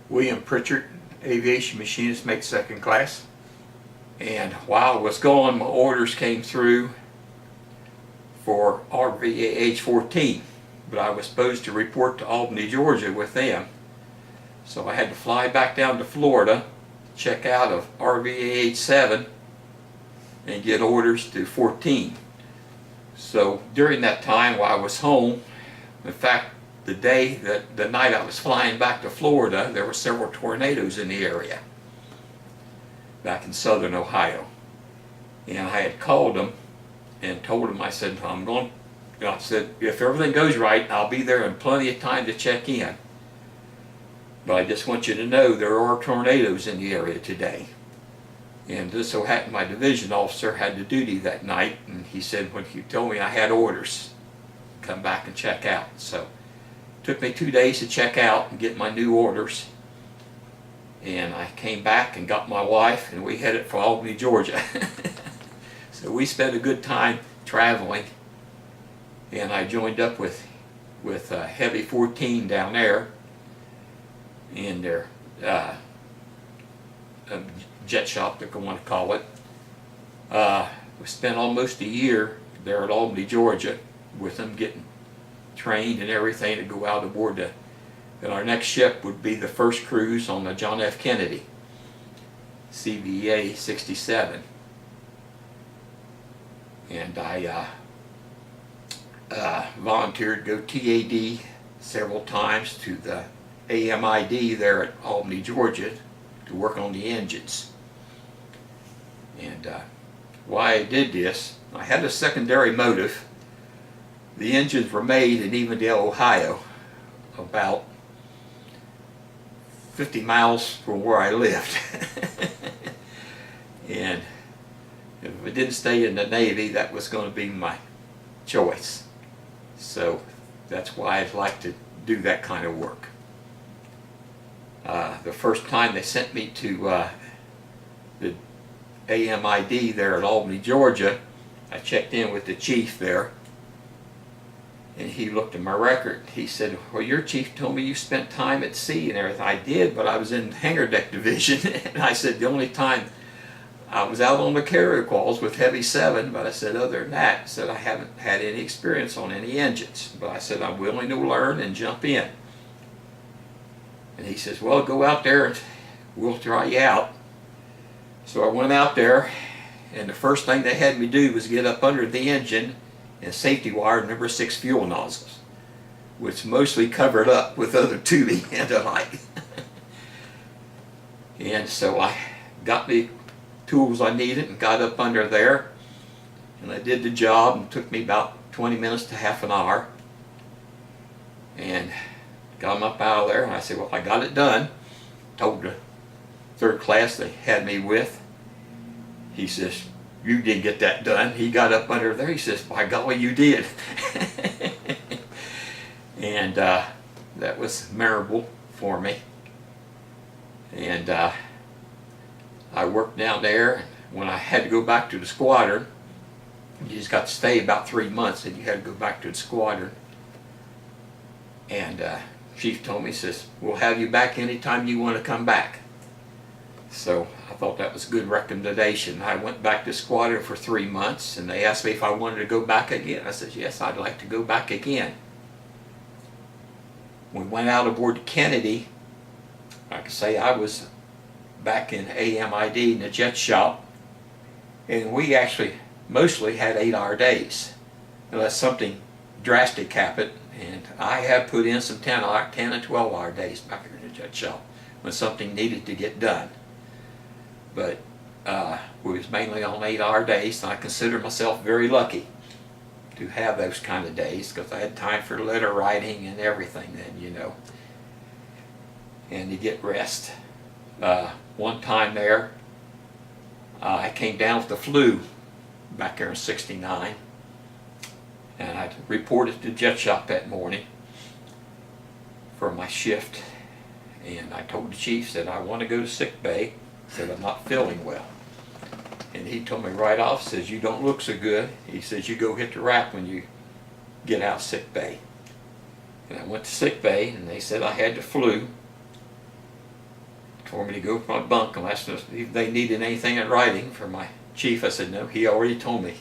William Pritchard, aviation machinist, make second class. And while I was gone, my orders came through for RVAH 14, but I was supposed to report to Albany, Georgia with them. So I had to fly back down to Florida, check out of RVAH 7, and get orders to 14. So during that time while I was home, in fact, the night I was flying back to Florida, there were several tornadoes in the area back in southern Ohio. And I had called them and told them, I said, I said, if everything goes right, I'll be there in plenty of time to check in. But I just want you to know there are tornadoes in the area today. And this so happened my division officer had the duty that night, and he said when he told me I had orders, come back and check out. So it took me 2 days to check out and get my new orders. And I came back and got my wife, and we headed for Albany, Georgia. So we spent a good time traveling, and I joined up with Heavy 14 down there in their jet shop, if I want to call it. We spent almost a year there at Albany, Georgia, with them getting trained and everything to go out aboard the. And our next ship would be the first cruise on the John F. Kennedy, CVA 67. And I volunteered to go TAD several times to the AMID there at Albany, Georgia, to work on the engines. And why I did this, I had a secondary motive. The engines were made in Evendale, Ohio, about 50 miles from where I lived. And if I didn't stay in the Navy, that was going to be my choice. So that's why I'd like to do that kind of work. The first time they sent me to the AMID there at Albany, Georgia, I checked in with the chief there, and he looked at my record. He said, well, your chief told me you spent time at sea and everything. I did, but I was in hangar deck division. And I said, the only time I was out on the carrier calls with Heavy 7, but I said, other than that, I said, I haven't had any experience on any engines. But I said, I'm willing to learn and jump in. And he says, well, go out there and we'll try you out. So I went out there, and the first thing they had me do was get up under the engine and safety wire number 6 fuel nozzles, which mostly covered up with other tubing and the like. And so I got the tools I needed and got up under there, and I did the job, and it took me about 20 minutes to half an hour, and got them up out of there. And I said, well, I got it done. Told the third class they had me with. He says, you didn't get that done. He got up under there. He says, by golly, you did. And that was memorable for me. And I worked down there. When I had to go back to the squadron, you just got to stay about 3 months, and you had to go back to the squadron. And Chief told me, he says, we'll have you back anytime you want to come back. So I thought that was a good recommendation. I went back to squadron for 3 months, and they asked me if I wanted to go back again. I said, yes, I'd like to go back again. We went out aboard Kennedy. I can say I was back in AMID in the jet shop, and we actually mostly had 8-hour days, unless something drastic happened. And I have put in some 10 and 12-hour days back here in the jet shop when something needed to get done. But we was mainly on 8-hour days, and I consider myself very lucky to have those kind of days, because I had time for letter writing and everything then, you know, and to get rest. One time there, I came down with the flu back there in '69, and I reported to the jet shop that morning for my shift, and I told the chief, said I want to go to sick bay, said I'm not feeling well. And he told me right off, says you don't look so good. He says you go hit the rack when you get out of sick bay. And I went to sick bay, and they said I had the flu. told me to go to my bunk and asked if they needed anything in writing from my chief. I said, no, he already told me.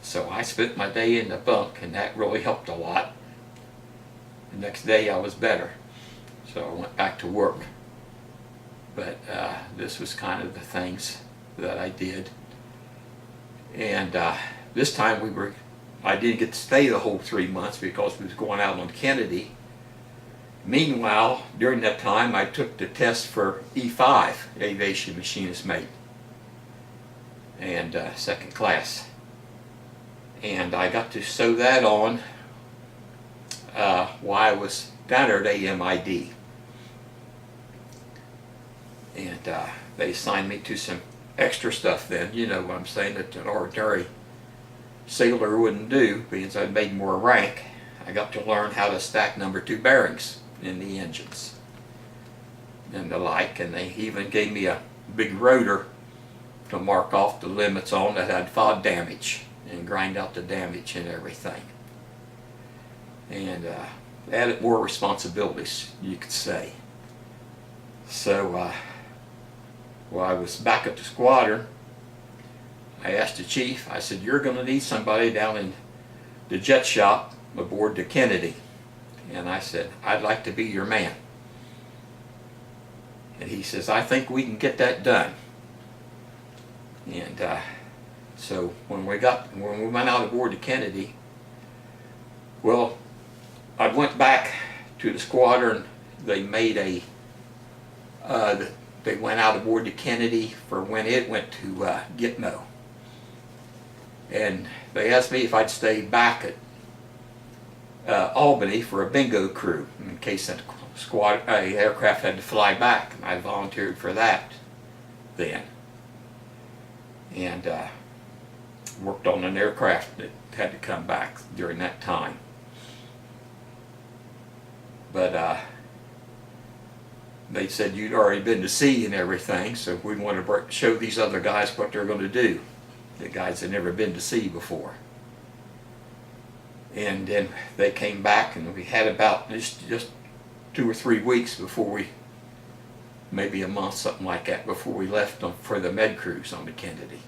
So I spent my day in the bunk, and that really helped a lot. The next day I was better, so I went back to work. But this was kind of the things that I did. And this time I didn't get to stay the whole 3 months because we was going out on Kennedy. Meanwhile, during that time, I took the test for E5, Aviation Machinist Mate, and second class. And I got to sew that on while I was down there at AMID. And they assigned me to some extra stuff then, you know what I'm saying, that an ordinary sailor wouldn't do, because I'd made more rank. I got to learn how to stack number 2 bearings in the engines and the like, and they even gave me a big rotor to mark off the limits on that had FOD damage and grind out the damage and everything. And added more responsibilities, you could say. So while I was back at the squadron, I asked the chief, I said, you're going to need somebody down in the jet shop aboard the Kennedy. And I said, I'd like to be your man. And he says, I think we can get that done. And so when we went out aboard the Kennedy, well, I went back to the squadron. They made they went out aboard the Kennedy for when it went to Gitmo. And they asked me if I'd stay back at Albany for a bingo crew in case that aircraft had to fly back. And I volunteered for that then. And worked on an aircraft that had to come back during that time. But they said you'd already been to sea and everything, so we want to show these other guys what they're going to do. The guys had never been to sea before. And then they came back, and we had about just 2 or 3 weeks before we, maybe a month, something like that, before we left for the med cruise on the Kennedy.